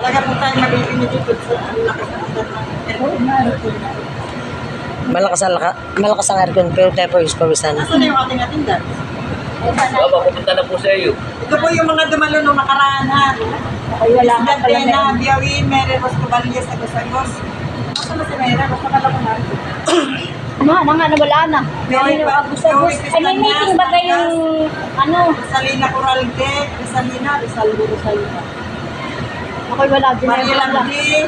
Talaga po tayo mabibili dito sa lakas ng Malakas ang aircon pero tayo po is pawisan. Nasaan na yung ating atindan? Baba, pupunta na po sa iyo. Ito po yung mga dumalo nung nakaraan ha. Ay, wala nga pala Dantena, meron. Biawin, Mere, Roscovalles, Agos-Agos. Nasaan na si Mere? Basta pala ko na. Wala na. Meron yung abus-abus. Ay, may meeting ba kayong, ano? Salina Coralde, Salina, Salina. Ako'y wala din. Maria Lambli,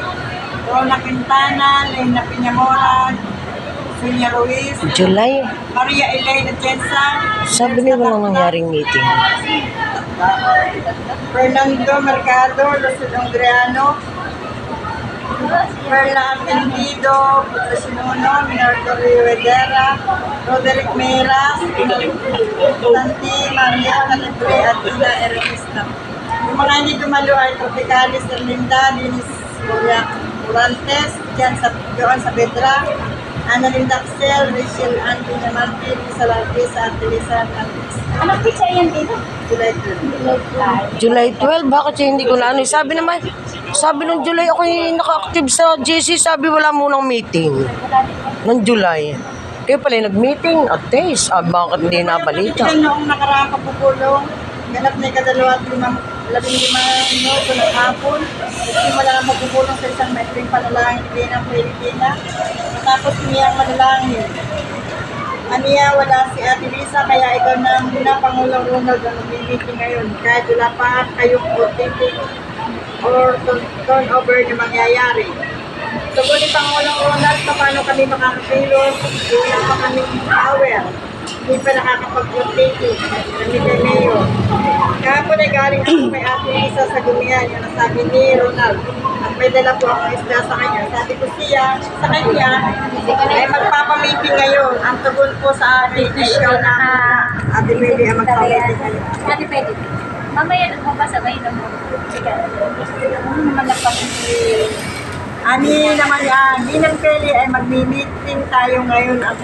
Rona Quintana, Lena Piñamora, Sonia Ruiz, July, Maria Elena Jensa, sabi niya walang nangyaring meeting. Fernando Mercado, Luzon Andreano, Perla Apelido, Putrasinuno, Minardo Rivera, Roderick Meras, Santi, Maria Calibre, at Ina Ernesto. Yung mga hindi dumalo ay Tropicalis, Erlinda, Linis Urantes, Joan Saavedra, Annalyn Daxel, Rachel Anthony Martin, Lisa Lartis, at Teresa Martis. Anong pizza yan dito? July 12. July 12, bakit siya hindi ko na ano? Sabi nung July ako yung naka-active sa GC, sabi wala munang meeting. Nung July. Kaya pala yung nag-meeting at taste. Bakit hindi nabalita? Yan noong nakaraang kapupulong, ganap na ikadalawat 15 minuto ng hapon. Simula ang magpupulong sa isang metring panalangin ni Dina Pilipina. Matapos niyang manalangin. Aniya, wala si Ate Lisa, kaya ikaw na muna, Pangulong Ronald, ang mag-meeting ngayon. Kahit wala pa kayong voting or turnover na mangyayari. Sabi ni Pangulong Ronald, paano kami makakakilos? Wala pa kami power. Hindi pa nakakapag-voting. Kami kay Mayor. Kahapon ay galing ako kay Ate Lisa sa Gumian, yung nasabi ni Ronald. At may dala po akong isda sa kanya. Sabi ko sa kanya, ay magpapamiting ngayon. Ang tugon po sa ating issue na Ate Mili ang magpapamiting ngayon. Ate, pwede. Mamaya magbabasabay na mo. Sige. Ani naman yan, Ginang Kelly ay magmi-meeting tayo ngayon at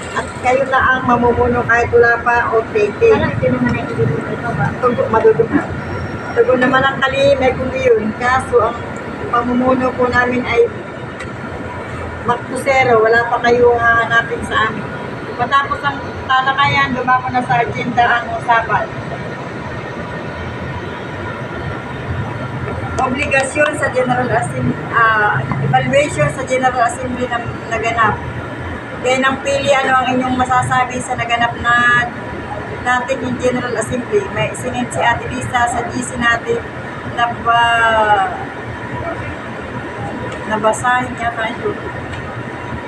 kayo na ang mamumuno kahit wala pa o taking. Parang hindi naman ay ito ba? Tugon madudugma. Tugon naman ang kalimay kung iyon. Kaso ang pamumuno po namin ay Mactusero, wala pa kayo hahanapin sa amin. Matapos ang talakayan, lumako na sa agenda ang usapan. Obligasyon sa General Assembly, evaluation sa General Assembly na naganap. Kaya nang pili, ano ang inyong masasabi sa naganap na natin yung General Assembly? May isinit si Ate Lisa sa GC natin na nabasahin niya tayo.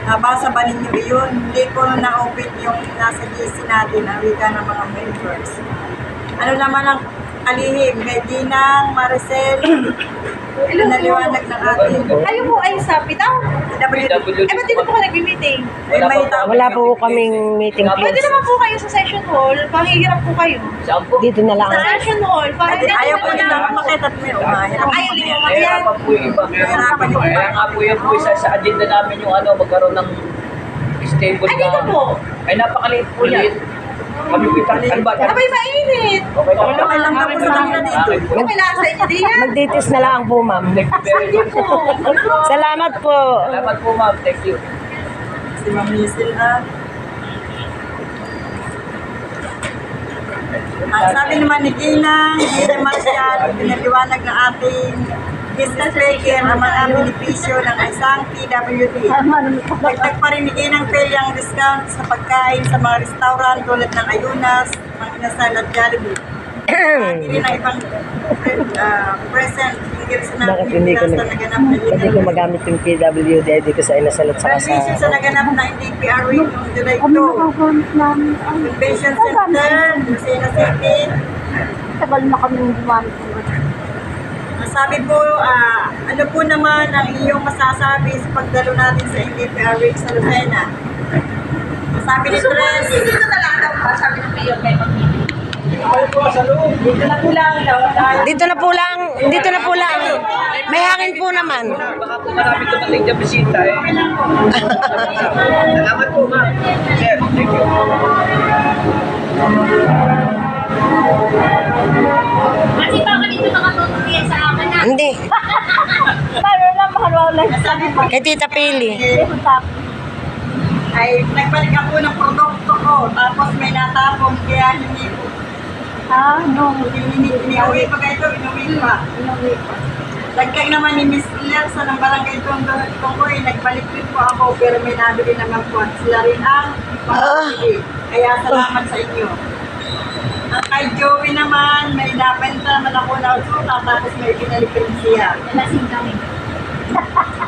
Nabasa ba ninyo iyon? Hindi ko na-open yung nasa GC natin, ang wika ng mga members. Ano naman ang alihim kay Ginang, Maricel, naliwanag ng atin. Kayo po ay sa bitaw? WD. Eh, ba't dito po ka nag-meeting? Ay, may tao. Wala po kaming meeting Pwede place. naman po kayo sa session hall. Pangihirap po kayo. Saan po? Dito na lang. Sa session hall. Para Ayaw po nila makita at may umahirap. Ayaw din mo Kaya makiyan. pa po yung iba. Kaya nga po yan po isa sa agenda namin yung magkaroon ng stable Ay, dito po. Ay, napakaliit po yan. Kami po yung ba? Abay, mainit. Okay lang. Okay lang daw po sa kanila dito. Okay lang sa inyo din yan. Magditis na lang po, ma'am. Thank you very Hindi much. po. Salamat po. Salamat po, ma'am. Thank you. Si Ma'am Lizel ha. Ang sabi naman ni Ginang, Ginang Marcial, pinaliwanag ng ating business speaker ang mga benepisyo ng isang PWD. Dagdag pa rin ni Ginang Peli ang discount sa pagkain sa mga restaurant tulad ng Ayunas, mga Inasal at Jollibee. Hindi na ibang present hinggil sa Bakit hindi ko sa naganap na Hindi ko magamit yung PWD, hindi ko sa inasalat sa Benepisyo sa naganap na DPR Week noong July 2. Convention Center, Lucena City. Tagal na kami gumamit. Sabi po, ano po naman ang iyong masasabi sa pagdalo natin sa DPR Week sa Lucena? Sabi ni Tres, Dito na lang daw ba? Sabi ng mayor kayo mag-meeting. dito na po lang daw. Dito na po lang. May hangin po naman. Baka po marami dumating na bisita eh. Salamat po, ma'am. Sir, thank you. Kasi baka dito nakatutulog yan sa akin na. Hindi. Paano na mahalawala Sabi ko, Kay Tita Pili. ay nagbalik ako ng produkto ko, tapos may natapon, kaya hindi ko. Iniuwi pa kayo ito, inuwi pa. Lagkag naman ni Miss Ilersa ng barangay Tondo ko, nagbalik rin po ako, pero may nabili naman po. At sila rin ang makakili. Kaya salamat sa inyo. At kay Joey naman, may nabenta naman ako na usuta, tapos may binalik rin siya. Lasing kami.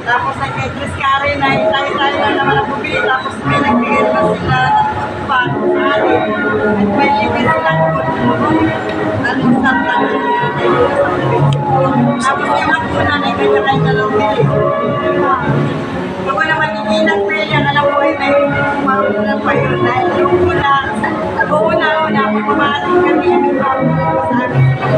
Tapos ang kay Chris Karen, ay tayo na naman ang bumili, tapos may nagbigay pa sila ng tutupan sa atin. At may libre silang ano sa tanong niya, tapos yung akuna na kanya-kanya na lang bili. Ako naman hindi nagpili, ang alam ko ay may mauna pa yun. Dahil yung una, pumating kami yung pagkakulang ko sa amin sa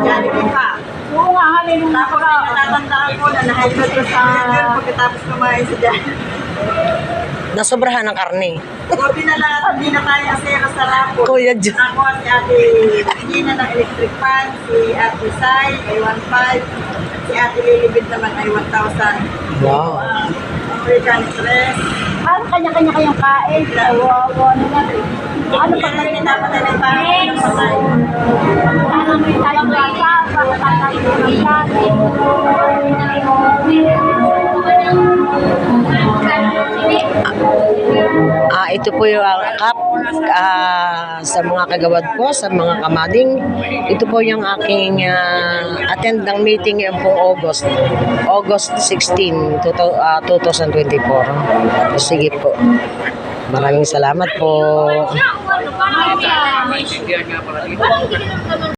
Jollibee pa. Oo nga, halin mo Tapos ay natatandaan ko na na-hydrate ko sa yun pagkatapos kumain sa Jollibee. Nasobrahan ng karne. Hindi na tayo asero sa rapon. Kuya Jo. Ako at si Ate Gina ng electric fan, si Ate Sai ay 1,500, si Ate Lilibid naman ay 1,000. Wow. American Express. Ano kanya-kanya kayong kain? Wawa na lang. Ano pa rin dapat ay may parang ng patay? Sana may tayong lasa, para tayo ng kain. Ito po yung cup sa mga kagawad po, sa mga kamading. Ito po yung aking attend ng meeting yung pong August 16, 2024. Sige po. Maraming salamat po. Maintindihan nga pala dito.